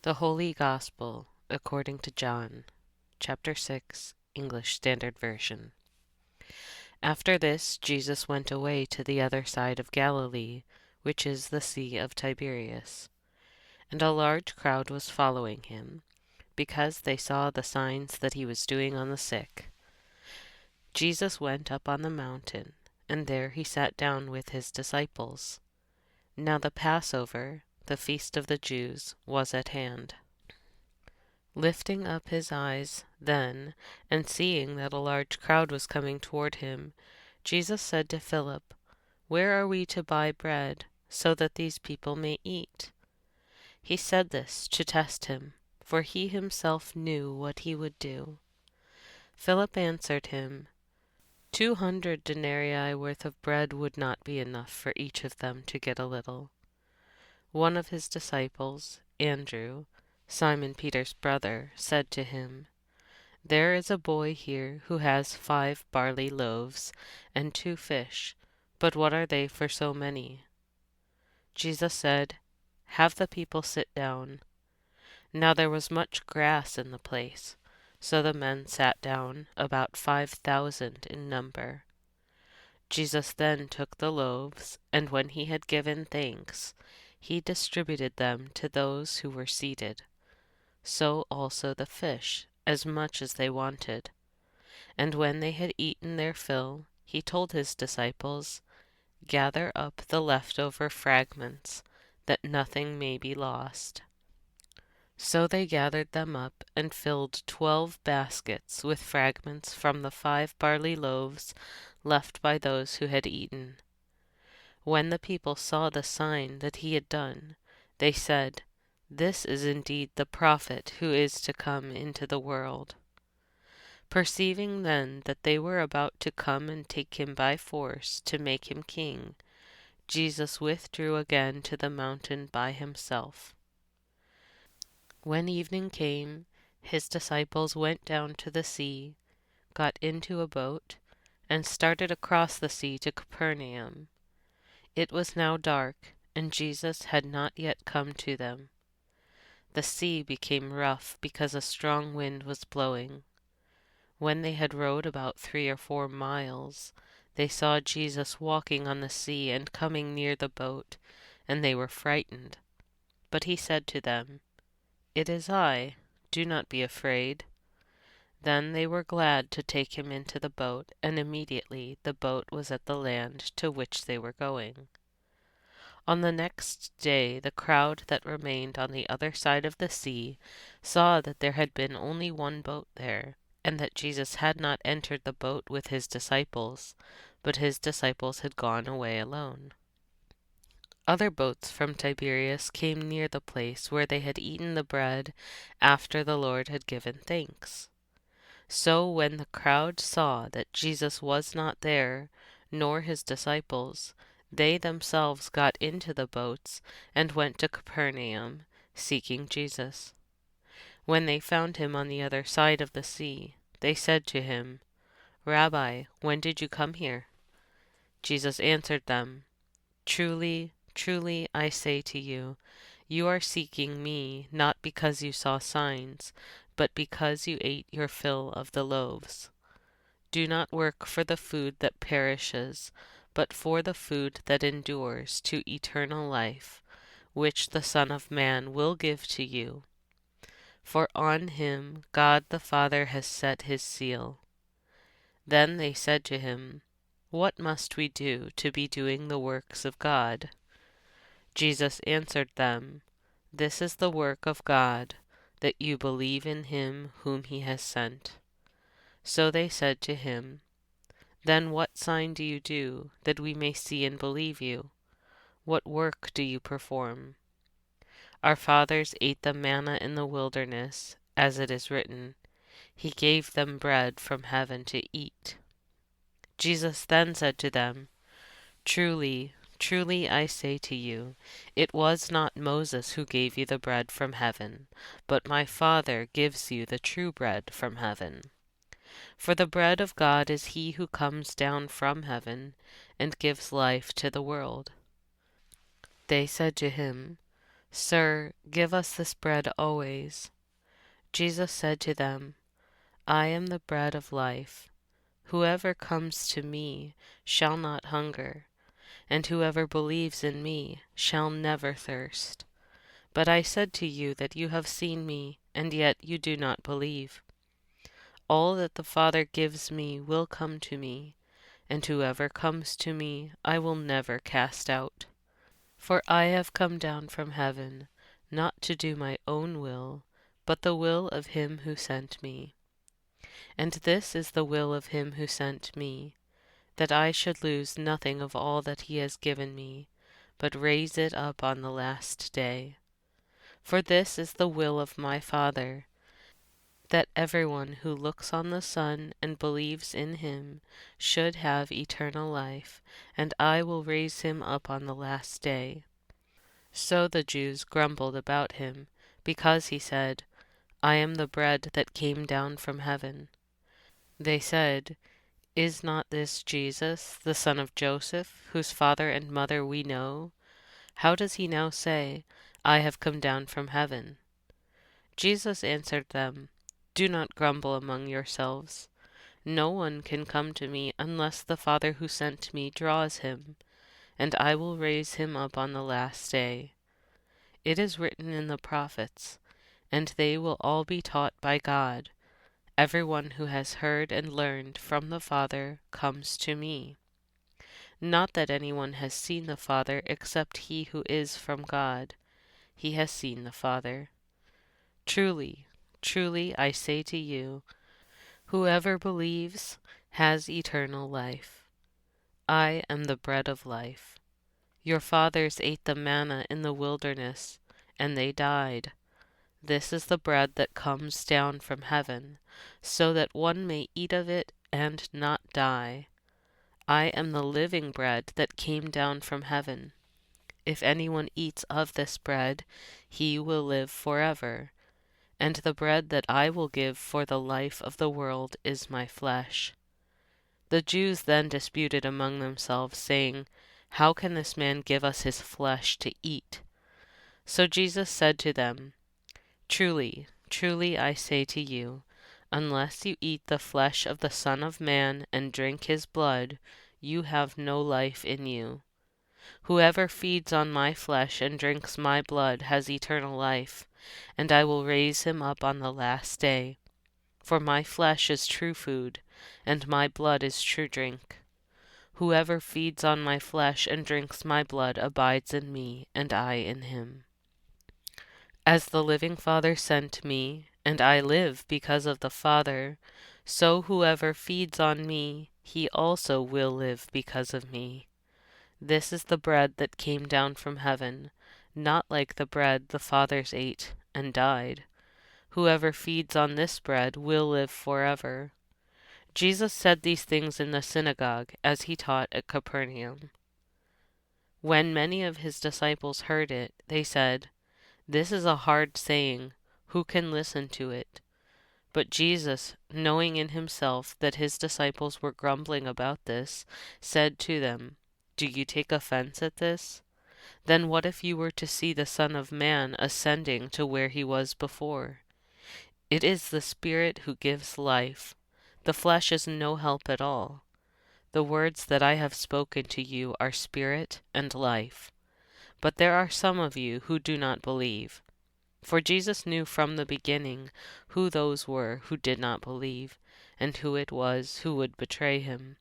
The Holy Gospel according to John, chapter 6, English Standard Version. After this, Jesus went away to the other side of Galilee, which is the Sea of Tiberias. And a large crowd was following him, because they saw the signs that he was doing on the sick. Jesus went up on the mountain, and there he sat down with his disciples. Now the Passover, the feast of the Jews, was at hand. Lifting up his eyes then, and seeing that a large crowd was coming toward him, Jesus said to Philip, "Where are we to buy bread, so that these people may eat?" He said this to test him, for he himself knew what he would do. Philip answered him, 200 denarii worth of bread would not be enough for each of them to get a little. One of his disciples, Andrew, Simon Peter's brother, said to him, "There is a boy here who has 5 barley loaves and 2 fish, but what are they for so many?" Jesus said, "Have the people sit down." Now there was much grass in the place, so the men sat down, about 5,000 in number. Jesus then took the loaves, and when he had given thanks, he distributed them to those who were seated. So also the fish, as much as they wanted. And when they had eaten their fill, he told his disciples, "Gather up the leftover fragments, that nothing may be lost." So they gathered them up and filled 12 baskets with fragments from the 5 barley loaves left by those who had eaten. When the people saw the sign that he had done, they said, "This is indeed the prophet who is to come into the world." Perceiving then that they were about to come and take him by force to make him king, Jesus withdrew again to the mountain by himself. When evening came, his disciples went down to the sea, got into a boat, and started across the sea to Capernaum. It was now dark, and Jesus had not yet come to them. The sea became rough because a strong wind was blowing. When they had rowed about 3 or 4 miles, they saw Jesus walking on the sea and coming near the boat, and they were frightened. But he said to them, "It is I, do not be afraid." Then they were glad to take him into the boat, and immediately the boat was at the land to which they were going. On the next day the crowd that remained on the other side of the sea saw that there had been only one boat there, and that Jesus had not entered the boat with his disciples, but his disciples had gone away alone. Other boats from Tiberias came near the place where they had eaten the bread after the Lord had given thanks. So when the crowd saw that Jesus was not there, nor his disciples, they themselves got into the boats and went to Capernaum, seeking Jesus. When they found him on the other side of the sea, they said to him, "Rabbi, when did you come here?" Jesus answered them, "Truly, truly, I say to you, you are seeking me not because you saw signs, but because you ate your fill of the loaves. Do not work for the food that perishes, but for the food that endures to eternal life, which the Son of Man will give to you. For on him God the Father has set his seal." Then they said to him, "What must we do to be doing the works of God?" Jesus answered them, "This is the work of God, that you believe in him whom he has sent." So they said to him, "Then what sign do you do, that we may see and believe you? What work do you perform? Our fathers ate the manna in the wilderness, as it is written, He gave them bread from heaven to eat." Jesus then said to them, "Truly, truly, I say to you, it was not Moses who gave you the bread from heaven, but my Father gives you the true bread from heaven. For the bread of God is he who comes down from heaven and gives life to the world." They said to him, "Sir, give us this bread always." Jesus said to them, "I am the bread of life. Whoever comes to me shall not hunger, and whoever believes in me shall never thirst. But I said to you that you have seen me, and yet you do not believe. All that the Father gives me will come to me, and whoever comes to me I will never cast out. For I have come down from heaven, not to do my own will, but the will of him who sent me. And this is the will of him who sent me, that I should lose nothing of all that he has given me, but raise it up on the last day. For this is the will of my Father, that everyone who looks on the Son and believes in him should have eternal life, and I will raise him up on the last day." So the Jews grumbled about him, because he said, "I am the bread that came down from heaven." They said, "Is not this Jesus, the son of Joseph, whose father and mother we know? How does he now say, 'I have come down from heaven'?" Jesus answered them, "Do not grumble among yourselves. No one can come to me unless the Father who sent me draws him, and I will raise him up on the last day. It is written in the prophets, and they will all be taught by God. Everyone who has heard and learned from the Father comes to me. Not that anyone has seen the Father except he who is from God. He has seen the Father. Truly, truly, I say to you, whoever believes has eternal life. I am the bread of life. Your fathers ate the manna in the wilderness, and they died. This is the bread that comes down from heaven, so that one may eat of it and not die. I am the living bread that came down from heaven. If anyone eats of this bread, he will live forever. And the bread that I will give for the life of the world is my flesh." The Jews then disputed among themselves, saying, "How can this man give us his flesh to eat?" So Jesus said to them, "Truly, truly, I say to you, unless you eat the flesh of the Son of Man and drink his blood, you have no life in you. Whoever feeds on my flesh and drinks my blood has eternal life, and I will raise him up on the last day. For my flesh is true food, and my blood is true drink. Whoever feeds on my flesh and drinks my blood abides in me, and I in him. As the living Father sent me, and I live because of the Father, so whoever feeds on me, he also will live because of me. This is the bread that came down from heaven, not like the bread the fathers ate and died. Whoever feeds on this bread will live forever." Jesus said these things in the synagogue as he taught at Capernaum. When many of his disciples heard it, they said, "This is a hard saying. Who can listen to it?" But Jesus, knowing in himself that his disciples were grumbling about this, said to them, "Do you take offense at this? Then what if you were to see the Son of Man ascending to where he was before? It is the Spirit who gives life. The flesh is no help at all. The words that I have spoken to you are spirit and life. But there are some of you who do not believe." For Jesus knew from the beginning who those were who did not believe, and who it was who would betray him.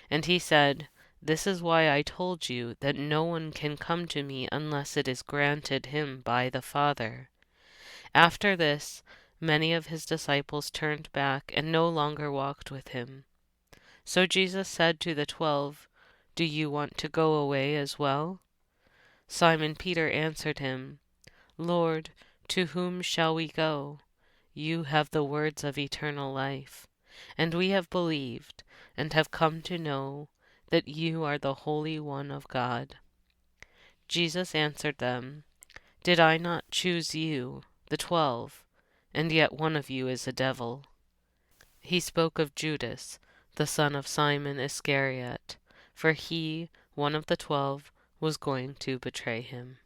And he said, "This is why I told you that no one can come to me unless it is granted him by the Father." After this, many of his disciples turned back and no longer walked with him. So Jesus said to the 12, "Do you want to go away as well?" Simon Peter answered him, "Lord, to whom shall we go? You have the words of eternal life, and we have believed and have come to know that you are the Holy One of God." Jesus answered them, "Did I not choose you, the 12, and yet one of you is a devil?" He spoke of Judas, the son of Simon Iscariot, for he, one of the 12, was going to betray him.